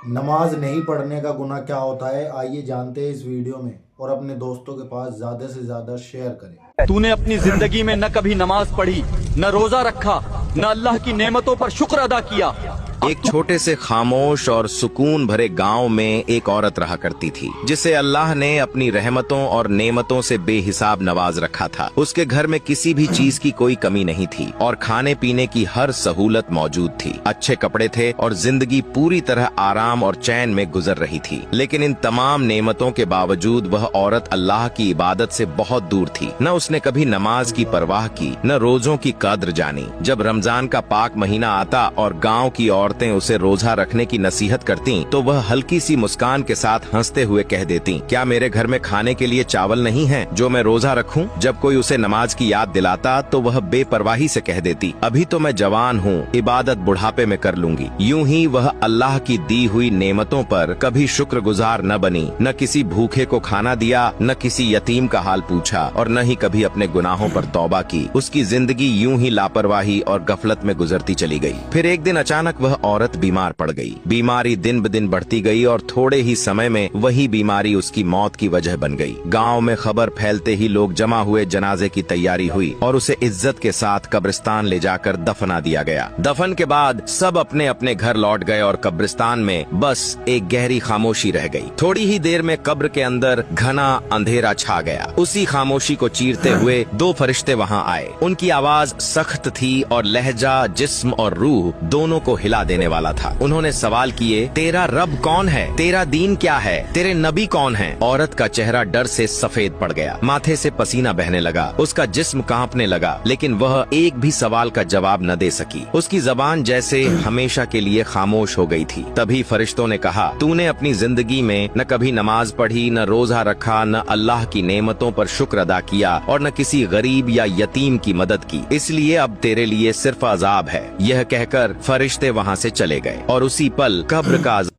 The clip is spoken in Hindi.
नमाज नहीं पढ़ने का गुनाह क्या होता है, आइए जानते हैं इस वीडियो में। और अपने दोस्तों के पास ज़्यादा से ज़्यादा शेयर करें। तूने अपनी जिंदगी में न कभी नमाज पढ़ी, न रोजा रखा, न अल्लाह की नेमतों पर शुक्र अदा किया। एक छोटे से खामोश और सुकून भरे गांव में एक औरत रहा करती थी, जिसे अल्लाह ने अपनी रहमतों और नेमतों से बेहिसाब नवाज रखा था। उसके घर में किसी भी चीज की कोई कमी नहीं थी और खाने पीने की हर सहूलत मौजूद थी। अच्छे कपड़े थे और जिंदगी पूरी तरह आराम और चैन में गुजर रही थी। लेकिन इन तमाम नेमतों के बावजूद वह औरत अल्लाह की इबादत से बहुत दूर थी। न उसने कभी नमाज की परवाह की, न रोजों की कद्र जानी। जब रमजान का पाक महीना आता और गाँव की औरतें उसे रोजा रखने की नसीहत करती तो वह हल्की सी मुस्कान के साथ हंसते हुए कह देती, क्या मेरे घर में खाने के लिए चावल नहीं है जो मैं रोजा रखूं? जब कोई उसे नमाज की याद दिलाता तो वह बेपरवाही से कह देती, अभी तो मैं जवान हूँ, इबादत बुढ़ापे में कर लूंगी। यूं ही वह अल्लाह की दी हुई नेमतों पर कभी शुक्रगुजार न बनी, न किसी भूखे को खाना दिया, न किसी यतीम का हाल पूछा और न ही कभी अपने गुनाहों पर तौबा की। उसकी जिंदगी यूं ही लापरवाही और गफलत में गुजरती चली गई। फिर एक दिन अचानक वह औरत बीमार पड़ गई। बीमारी दिन ब दिन बढ़ती गई और थोड़े ही समय में वही बीमारी उसकी मौत की वजह बन गई। गांव में खबर फैलते ही लोग जमा हुए, जनाजे की तैयारी हुई और उसे इज्जत के साथ कब्रिस्तान ले जाकर दफना दिया गया। दफन के बाद सब अपने अपने घर लौट गए और कब्रिस्तान में बस एक गहरी खामोशी रह गई। थोड़ी ही देर में कब्र के अंदर घना अंधेरा छा गया। उसी खामोशी को चीरते हुए दो फरिश्ते वहाँ आए। उनकी आवाज सख्त थी और लहजा जिस्म और रूह दोनों को हिला देने वाला था। उन्होंने सवाल किए, तेरा रब कौन है? तेरा दीन क्या है? तेरे नबी कौन है? औरत का चेहरा डर से सफेद पड़ गया, माथे से पसीना बहने लगा, उसका जिस्म कांपने लगा, लेकिन वह एक भी सवाल का जवाब न दे सकी। उसकी जबान जैसे हमेशा के लिए खामोश हो गई थी। तभी फरिश्तों ने कहा, तूने अपनी जिंदगी में न कभी नमाज पढ़ी, न रोजा रखा, न अल्लाह की नेमतों पर शुक्र अदा किया और न किसी गरीब या यतीम की मदद की, इसलिए अब तेरे लिए सिर्फ अजाब है। यह कहकर फरिश्ते वहाँ से चले गए और उसी पल कब्र का